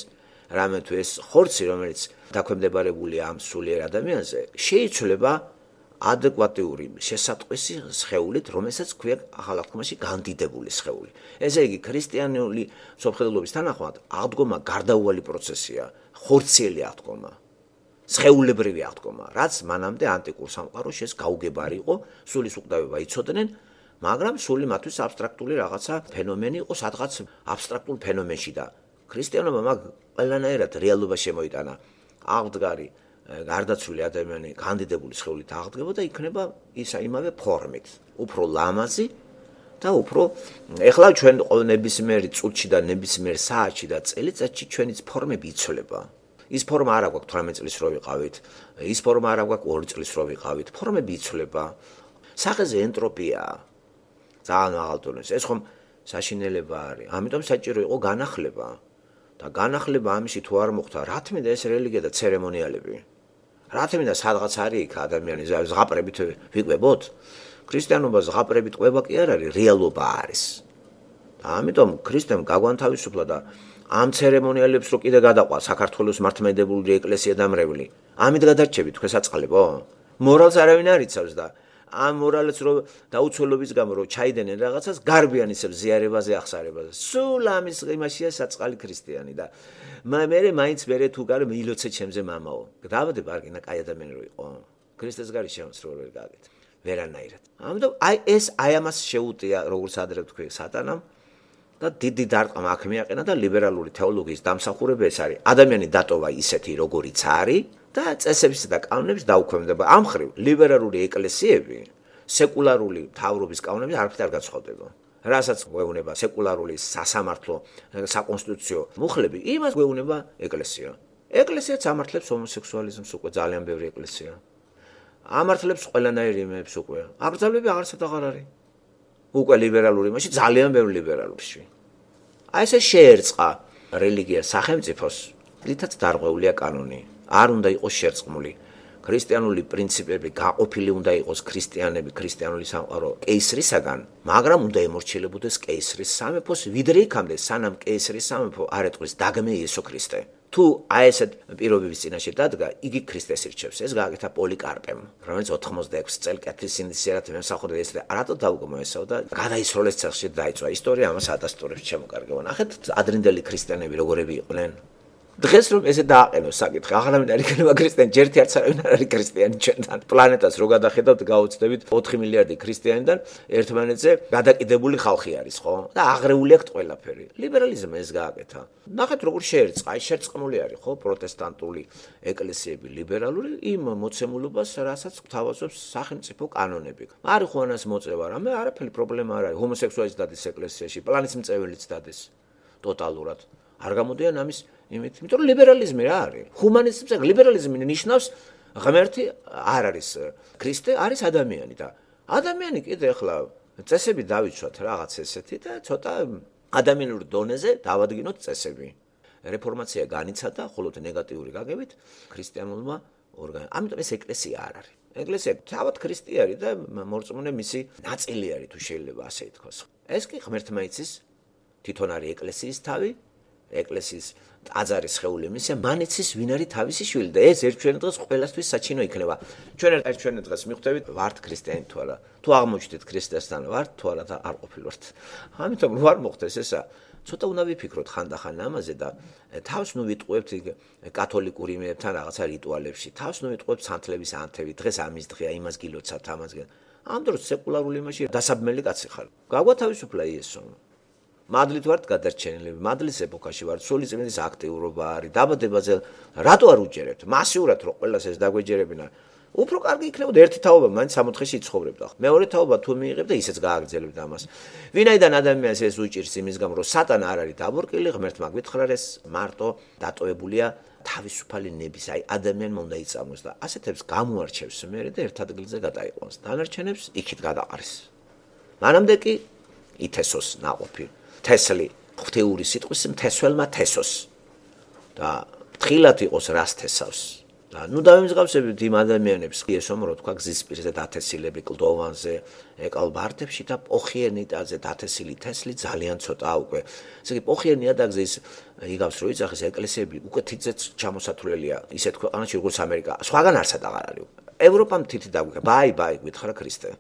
[SPEAKER 1] რამე თუ ეს ხორცი, რომელიც დაქვემდებარებულია ამ სულიერ ადამიანზე, შეიცვლება ადეკვატიური შესატყვისი სხეულით, რომელსაც ქვია ახალ აღთქმაში განდიდებული სხეული. ესე იგი, ქრისტიანული მსოფლმხედველობის თანახმად აღდგომა გარდაუვალი პროცესია, ხორციელი აღდგომა. სხეულებრივი აღდგომა, რაც მანამდე ანტიკურ სამყაროში ეს გაუგებარი იყო, სულის უკვდავება იცოდნენ, მაგრამ სული მათთვის აბსტრაქტული რაღაცა ფენომენი იყო, სადღაც აბსტრაქტულ ფენომენში და ქრისტიანობა მაგ ყველანაირად რეალობა შემოიტანა. აღდგარი გარდაცვლილი ადამიანი განდიდებული სხეულით აღდგება და იქნება იმავე ფორმით, უფრო ლამაზი და უფრო ეხლა ჩვენ ნებისმიერი წუთში და ნებისმიერ საათში და წელიწადში ჩვენიც ფორმები იცვლება. ის ფორმა არ აქვს 18 წლის რო ვიყავით, ის ფორმა არ აქვს 2 წლის რო ვიყავით. ფორმები იცვლება. სახეზე ენტროპიაა. ძალიან მაღალ დონეზე. ეს ხომ საშინელება არის. ამიტომ საჭირო იყო განახლება. და განახლება ამისი თუ არ მოხდა, რა თქმა ეს რელიგია და ცერემონიალები. რა თქმა სადღაც არის იქ ადამიანის ზღაპრებით ვიყვებოთ? ქრისტიანობა ზღაპრებით ყვება კი არ არის, რეალობა არის. და ამიტომ ქრისტემ გაგვანთავისუფლა და ამ ცერემონიალებს რო კიდე გადაყვა საქართველოს მართლმადიდებლური ეკლესია დამრევლი. ამით გადარჩებით თქვენ საწყალებო? მორალს არავინ არ იცავს და ამ მორალს რო დაუცველობის გამო რო ჩაიდენენ რაღაცას გარბიანისებს ზიარებაზე ახსარებაზე. სულ ამის იმაშია საწყალი ქრისტიანი და მე მაინც მერე თუ გარ მილოცე ჩემზე მამაო. დავადება არ გინდა კაი ადამიანი რო იყო. ქრისტეს გარი შემოსროლ ვერ გაგეთ. ვერანაირად. ამიტომ აი ამას შეუტია როგორც ადრე თქვი სატანამ და დიდი დარტყმა აქ მიაყენა და ლიბერალური თეოლოგიის დამსახურება ეს არის. ადამიანი დატოვა ისეთი როგორიც არის და წესებისა და კანონებს დაუქვემდება. ამ ხრივ ლიბერალური ეკლესიები სეკულარული მთავრობის კანონებს არაფრით არ გაცხადდება. რასაც გვეუბნება სეკულარული სასამართლო საკონსტიტუციო მუხლები, იმას გვეუბნება ეკლესია. ეკლესიაც ამართლებს ჰომოსექსუალიზმს უკვე ძალიან ბევრი ეკლესია. ამართლებს ყველანაირ იმებს უკვე. აკრძალვები აღარცად აღარ არის. უკვე ლიბერალური იმაში ძალიან ბევრი ლიბერალურში. აი ესე შეერწყა რელიგია სახელმწიფოს, რითაც დარღვეულია კანონი. არ უნდა იყოს შერწყმული. ქრისტიანული პრინციპები გაყოფილი უნდა იყოს ქრისტიანები, ქრისტიანული სამყარო კეისრისაგან, მაგრამ უნდა ემორჩილებოდეს კეისრის სამეფოს, ვიდრე იქამდე სანამ კეისრის სამეფო არ ეტყვის დაგმე იესო ქრისტე. თუ აი ესეთ პირობების წინაშე დადგა, იგი ქრისტეს ირჩევს. ეს გააკეთა პოლიკარპემ, რომელიც 86 წელს სინდისიერად მემსახურე ეს რატო დაუგმოესაო და გადაისროლეს ციხეში დაიწვა. ისტორია ამას ადასტურებს ჩემოკარგება. ნახეთ ადრინდელი ქრისტიანები როგორები იყვნენ. დღეს რომ ესე დააყენოს საკითხი, აღარავინ არ იქნება ქრისტიანი, ჯერთი არც არავინ არ არის ქრისტიანი ჩვენთან. პლანეტას რო გადახედავთ, გავუცდებით 4 მილიარდი ქრისტიანიდან ერთმანეთზე გადაკიდებული ხალხი არის, ხო? და აღრეული აქვს ყველაფერი. ლიბერალიზმი ეს გააკეთა. ნახეთ როგორ შეერწყა, აი შერწყმული არის, ხო? პროტესტანტული ეკლესიები ლიბერალური იმ მოცემულობას, რასაც გვთავაზობს სახელმწიფო კანონები. არის ხო ანას მოწევა, რამე არაფერი პრობლემა არ არის. ჰომოსექსუალიც დადეს ეკლესიაში, პლანის მწეველიც დადეს ტოტალურად. არ გამოდიან ამის იმით, იმიტომ რომ ლიბერალიზმი რა არის? ჰუმანიზმზე ლიბერალიზმი ნიშნავს ღმერთი არ არის ქრისტე, არის ადამიანი და ადამიანი კიდე ახლა წესები დავიცვათ რაღაც ესეთი და ცოტა ადამიანურ დონეზე დავადგინოთ წესები. რეფორმაცია განიცადა, ხოლოდ ნეგატიური გაგებით ქრისტიანულმა ორგანიზმმა. ამიტომ ეს ეკლესია არ არის. ეკლესია თავად ქრისტე არის და მორწმუნე მისი ნაწილი არის თუ შეიძლება ასე ითქვას. ეს კი ღმერთმა იცის, თვითონ არის ეკლესიის თავი. ეკლესიის ტაძარის ხეული მისია მანიცის ვინ არის თავისი შვილი და ეს ერთჩვენე დღეს ყველასთვის საჩინო იქნება. ჩვენ ერთჩვენე დღეს მიხვდებით ვართ ქრისტიანი თუ არა. თუ აღმოჩნდით ქრისტესთან ვართ თუ არა და არ ყოფილვართ. ამიტომ რო არ მოხდეს ესა, ცოტა უნდა ვიფიქროთ ხანდახან ამაზე და თავს ნუ ვიტყუებთ კათოლიკურ იმებთან რაღაცა რიტუალებში. თავს ნუ ვიტყუებთ სანთლების ანთები, დღეს ამის დღეა, იმას გილოცავთ, ამას. ამ დროს სეკულარული იმაში დასაბმელი კაცი ხარ. გაგვათავისუფლა იესო. მადლით ვართ გადარჩენილი, მადლის ეპოქაში ვართ, სულიწმინდის აქტიურობა არის, დაბადებაზე რატო არ უჯერებთ? მასიურად რო ყველას ეს დაგვეჯერებინა. უფრო კარგი იქნებოდა ერთი თაობა, მაინც 60-ში იცხოვრებდა. მეორე თაობა თუ მიიღებ და ისეც გააგრძელებდა ამას. ვინაიდან ადამიანს ეს უჭირს იმის გამო, რომ სატანა არ არის დაბორკილი, ღმერთმა გვითხრა ეს მარტო დატოებულია თავისუფალი ნების, აი ადამიანმა უნდა იწამოს და ასეთებს გამოარჩევს მერე და ერთ ადგილზე გადაიყვანს. დანარჩენებს იქით გადაყარის. მანამდე კი ითესოს ნაყოფი. თესლი ღვთიური სიტყვის მთესველმა თესოს და თხილად იყოს რას თესავს და ნუ დავიმსგავსებით იმ ადამიანებს იესომ რო თქვა გზის პირზე დათესილები კლდოვანზე ეკალბარდებში და პოხიენიტაზე დათესილი თესლი ძალიან ცოტაა უკვე ესე იგი პოხიენიტაზე ის იგავს რო იცახეს ეკლესიები უკვე თითზეც ჩამოსათვლელია ისეთ ქვეყანაში როგორც ამერიკა სხვაგან არსად აღარ არის ევროპამ თითი დაგვიგა ბაი გითხრა ქრისტე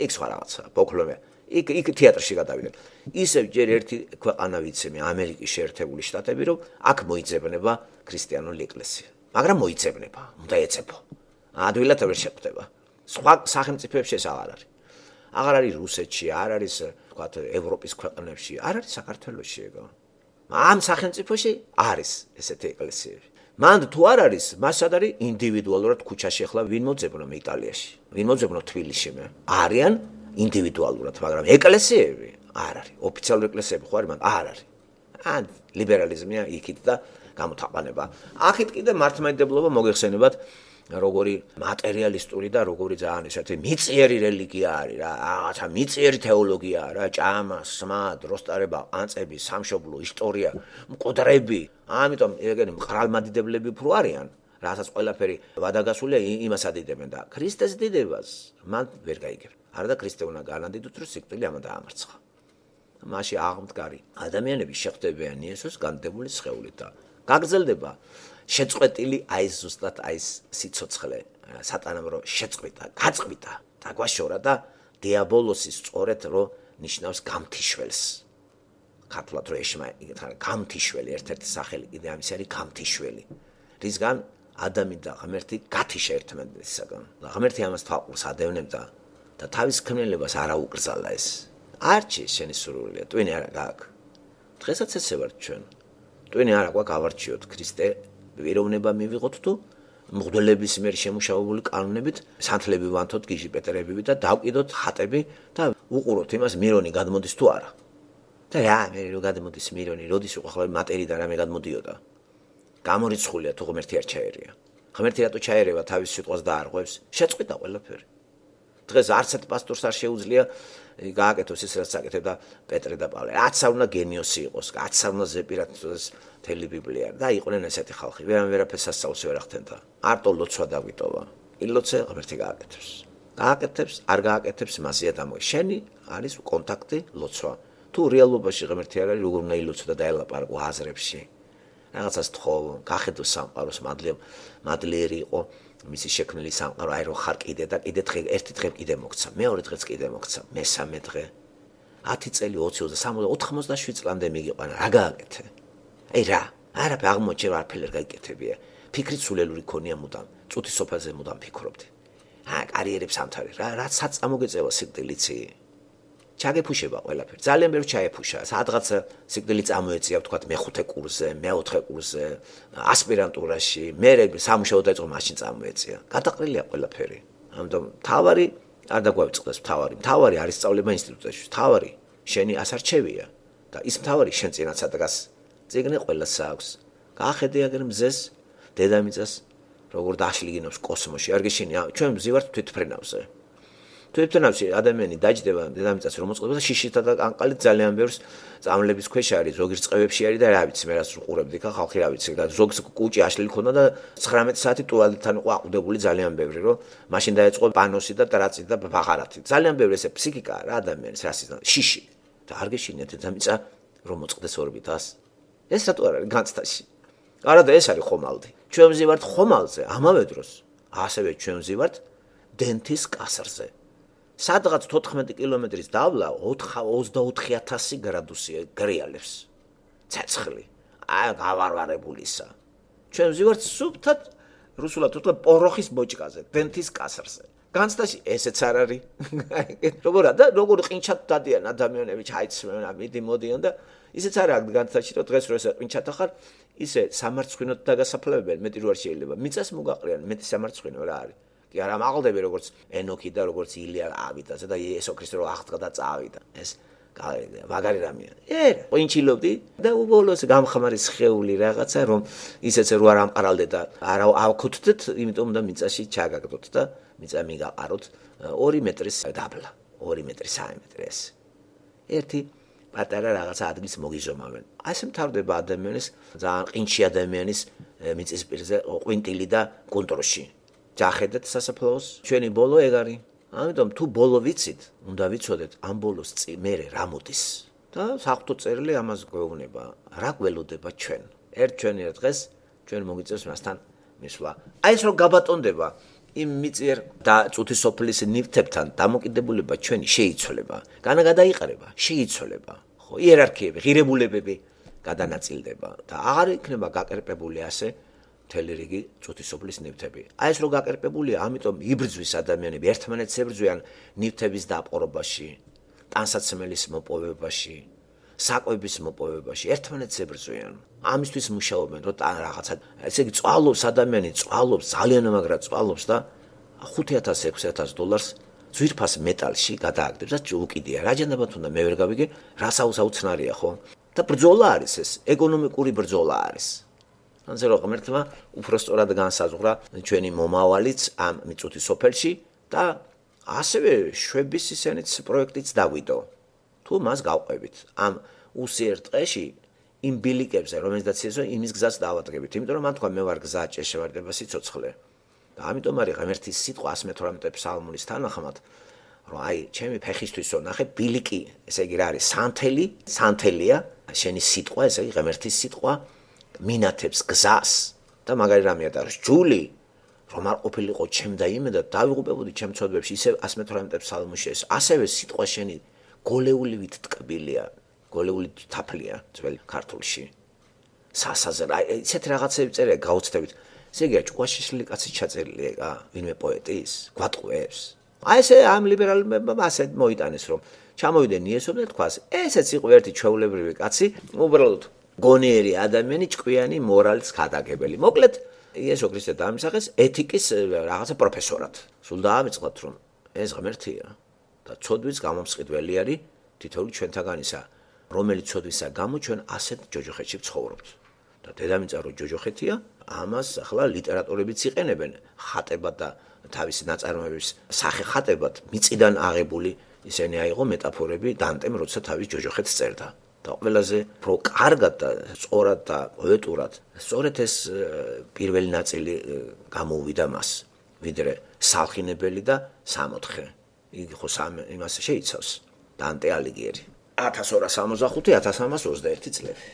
[SPEAKER 1] იქ სხვა რაღაცა პოკლომე იქ თეატრში გადავიდნენ. ისევ ჯერ ერთი ქვეყანა ვიცემი ამერიკის შეერთებული შტატები, რომ აქ მოიძებნება ქრისტიანული ეკლესია. მაგრამ მოიძებნება, უნდა ეცებო. ადვილად ვერ შეხვდება. სხვა სახელმწიფოებში ეს აღარ არის. აღარ არის რუსეთში, არ არის, თქვათ, ევროპის ქვეყნებში, არ არის საქართველოში ეგ. ამ სახელმწიფოში არის ესეთი ეკლესიები. მან თუ არ არის, მასად არის ინდივიდუალურად ქუჩაში ახლა ვინ მოძებნო იტალიაში, ვინ მოძებნო თბილისში მე. არიან ინდივიდუალურად, მაგრამ ეკლესიები არ არის. ოფიციალური ეკლესიები ხო არის, მაგრამ არ არის. ან ლიბერალიზმია იქით და გამოთაყვანება. აქეთ კიდე მართლმადიდებლობა მოგეხსენებათ როგორი მატერიალისტური და როგორი ძალიან ესეთი მიწიერი რელიგია არის რა, რაღაცა მიწიერი თეოლოგია რა, ჭამა, სმა, დროსტარება, ყანწები, სამშობლო, ისტორია, მკვდრები. ამიტომ ეგენი მყრალმადიდებლები უფრო არიან, რასაც ყველაფერი ვადაგასულია იმას ადიდებენ და ქრისტეს დიდებას მან ვერ გაიგებთ. არა და ქრისტე უნდა განადიდოთ, რომ სიკვდილი ამა დაამარცხა. მაშინ აღმდგარი ადამიანები შეხვდებიან იესოს განდებული სხეულით და გაგრძელდება შეწყვეტილი ზუსტად სიცოცხლე სატანამ რო შეწყვიტა, გაწყვიტა და გვაშორა და დიაბოლოსის სწორედ რო ნიშნავს გამთიშველს. ქართულად რო ეშმა გამთიშველი ერთ-ერთი სახელი კიდე ამის არის გამთიშველი. რისგან ადამი და ღმერთი გათიშა ერთმანეთისაგან. და ღმერთი ამას თვალყურს ადევნებდა და თავის ქმნილებას არ აუკრძალა ეს. არჩი შენი სურვილია, ტვინი არა გაქვს. დღესაც ესე ვართ ჩვენ. ტვინი არა გვაქვს ავარჩიოთ ქრისტე ვიროვნება მივიღოთ თუ მღვდლების მიერ შემუშავებული კანონებით სანთლები ვანთოთ, გიჟი პეტრებივით და დავკიდოთ ხატები და უყუროთ იმას მირონი გადმოდის თუ არა. და რა მე რო გადმოდის მირონი, როდის იყო ხოლმე მატერიდან რამე გადმოდიოდა. გამორიცხულია თუ ღმერთი არ ჩაერია. ღმერთი რატო ჩაერევა თავის სიტყვას და არღვევს? შეწყვიტა ყველაფერი. დღეს არც ერთ პასტორს არ შეუძლია გააკეთოს ის რაც აკეთებდა პეტრე და პავლე. რაც არ უნდა გენიოსი იყოს, რაც არ უნდა ზეპირატოს თელი ბიბლია და იყვნენ ესეთი ხალხი. ვერაფერს სასწაულს ვერ ახდენ და არტო ლოცვა დაგვიტოვა. ილოცე ღმერთი გააკეთებს. გააკეთებს, არ გააკეთებს მასია დამოი. შენი არის კონტაქტი ლოცვა. თუ რეალობაში ღმერთი არ არის, როგორ უნდა ილოცო და დაელაპარაკო აზრებში. რაღაცას თხოვ, გახედო სამყაროს მადლიერი იყო მისი შექმნილი სამყარო, აი რო ხარ კიდე და კიდე დღე ერთი დღე კიდე მოგცა, მეორე დღეც კიდე მოგცა, მესამე დღე 10 წელი 20 87 წლამდე მიგიყვანა, რა გააკეთე? აი რა, არაფერ აღმოჩენ არაფერ არ გაიკეთებია. ფიქრით სულელური ქონია მუდამ, წუთის სოფაზე მუდამ ფიქრობდი. კარიერებს ამთავრე, რაც საწამოგეწევა სიკვდილიცი. ჩაგეფუშება ყველაფერი. ძალიან ბევრი ჩაეფუშა. სადღაც სიკვდილი წამოეწია, ვთქვათ, მეხუთე კურსზე, მეოთხე კურსზე, ასპირანტურაში, მე სამუშაო დაიწყო, მაშინ წამოეწია. გადაყრილია ყველაფერი. ამიტომ თავარი არ დაგვავიწყდეს თავარი არის სწავლება ინსტიტუტებში. თავარი შენი ასარჩევია და ის თავარი შენ წინაცა დგას. წიგნი ყველას აქვს. გაახედე აგერ მზეს, დედამიწას, როგორ დაშლიგინობს კოსმოსში. არ გეშინი, ჩვენ მზივართ თვითფრენავზე. თვითფრენავში ადამიანი დაჯდება დედამიწას რომ მოწყდება და შიშითა და კანკალით ძალიან ბევრს წამლების ქვეშ არის, ზოგიერთ წყევებში არის და რა ვიცი, მე რას უყურებდი ხა ხალხი რა ვიცი და ზოგს კუჭი აშლილი ქონდა და 19 საათი ტუალეტთან იყო აყუდებული ძალიან ბევრი, რომ მაშინ დაეწყო პანოსი და ტრაცი და ბაღარათი. ძალიან ბევრი ესე ფსიქიკაა რა ადამიანის რას იზნა, შიში. და არ გეშინია დედამიწა რომ მოწყდეს ორბიტას. ეს რატო არ არის განცდაში? არა და ეს არის ხომალდი. ჩვენ ვზივართ ხომალდზე, ამავე დროს ასევე ჩვენ ვზივართ დენთის კასრზე. სადღაც 14 კილომეტრის დავლა 24000 გრადუსია გრიალებს. ცეცხლი. გავარვარებულისა. ჩვენ ვზივართ სუფთად რუსულად ვთქვათ პოროხის ბოჭკაზე, დენთის კასრზე. განცდაში ესეც არ არის. როგორ ყინჩად დადიან ადამიანები, ჩაიცმევენ, მიდი მოდიან და ისეც არ არის განცდაში, რომ დღეს რო ესე ყინჩად ახარ, ისე სამარცხვინოთ დაგასაფლავებენ, მეტი რო არ შეიძლება. მიწას მოგაყრიან, მეტი სამარცხვინო რა არის. კი არა მაღლდები როგორც ენოქი და როგორც ილია ავიდაზე და იესო ქრისტე რო აღდგა და წავიდა. ეს მაგარი რამეა. ყინჩილობდი და უბრალოდ გამხმარი სხეული რაღაცა რომ ისეც რო არ ამყრალდე და არა ავქუთდეთ, იმიტომ და მიწაში ჩაგაგდოთ და მიწა მიგაყაროთ 2 მეტრის დაბლა, 2 მეტრი 3 მეტრი ეს. ერთი პატარა რაღაცა ადგილს მოგიზომავენ. ასე მთავრდება ადამიანის ძალიან ყინჩი ადამიანის მიწის პირზე ყვინტილი და კონტროში. ჯახედეთ სასაფლაოს, ჩვენი ბოლო ეგ არის. ამიტომ თუ ბოლო ვიცით, უნდა ვიცოდეთ ამ ბოლოს მერე რა მოდის. და საღვთო წერილი ამას გვეუბნება, რა გველოდება ჩვენ. ჩვენ დღეს ჩვენ მოგიწევს მასთან მისვლა. აი ეს რომ გაბატონდება იმ მიწიერ და წუთის სოფლის ნივთებთან დამოკიდებულება ჩვენი შეიცვლება. განაგადაიყარება, შეიცვლება. ხო, იერარქიები, ღირებულებები გადანაწილდება და აღარ იქნება გაკერპებული ასე მთელი რიგი წუთისოფლის ნივთები. აი ეს რო გაკერპებულია, ამიტომ იბრძვის ადამიანები ერთმანეთს ებრძვიან ნივთების დაპყრობაში, ტანსაცმელის მოპოვებაში, საკვების მოპოვებაში, ერთმანეთს ებრძვიან. ამისთვის მუშაობენ, რომ რაღაცა, ესე იგი წვალობს ადამიანი, წვალობს, ძალიან მაგრად წვალობს და $5,000-6,000 ძვირფას მეტალში გადააგდებს და უკიდია. რაჯანაბათ უნდა მე ვერ გავიგე, რა საოცნარია ხო? და ბრძოლა არის ეს, ეკონომიკური ბრძოლა არის. ხანზე რომ ღმერთმა უпроსტორად განსაზღვრა ჩვენი მომავალიც ამ მიწუთის სოფელში და ასევე შვების ისენიც პროექტიც დავიდო. თუ მას გავყვებით ამ უსიერთყეში იმ ბილიკებზე, რომელსაც იესო იმის გზას დავადგებით, იმიტომ რომ მან თქვა მე ვარ გზა, ჭეშმარიტება, სიცოცხლე. და ამიტომ არის ღმერთის სიტყვა 118 ფსალმულის თანახმად, რომ აი, ჩემი ფეხისთვისო, ნახე, ბილიკი, ესე იგი რა არის, სანთელია, შენი სიტყვა, ესე იგი ღმერთის სიტყვა მინათებს გზას და მაგარი რამეა და ჯული რომ არ ყოფილიყო ჩემ და იმე და დავიღუპებოდი ჩემ ცოდვებში, ისე 118 ფსალმუში ეს ასევე სიტყვა შენი გოლეულივით ტკბილია, გოლეული თაფლია ძველ ქართულში. სასაზე რა ისეთ რაღაცები წერია გაუცდებით. ესე იგი ჭკვაშიშლი კაცი ჩაწერილია, ვინმე პოეტის, გვატყუებს. აი ესე ამ ლიბერალებმა ასე მოიტანეს რომ ჩამოვიდნენ იესომ და თქვას, ესეც იყო ერთი ჩვეულებრივი კაცი, უბრალოდ გონიერი ადამიანი, ჭკვიანი მორალის ქადაგებელი. მოკლედ იესო ქრისტე დაამსახეს ეთიკის რაღაცა პროფესორად. სულ დაამიწყოთ რომ ეს ღმერთია და ცოდვის გამომსყიდველი არის თითოეული ჩვენთაგანისა, რომელიც ცოდვისა გამო ჩვენ ასეთ ჯოჯოხეთში ვცხოვრობთ. და დედამიწა რო ჯოჯოხეთია, ამას ახლა ლიტერატორებიც იყენებენ ხატებად და თავისი ნაწარმოების სახე ხატებად მიწიდან აღებული ისენი აიღო მეტაფორები დანტემ, როცა თავის ჯოჯოხეთს წერდა. და ყველაზე უფრო კარგად და სწორად და პოეტურად სწორედ ეს პირველი ნაწილი გამოუვიდა მას, ვიდრე სალხინებელი და სამოთხე. იგი ხო იმას შეიცავს. დანტე ალიგიერი 1265-1321 წლები.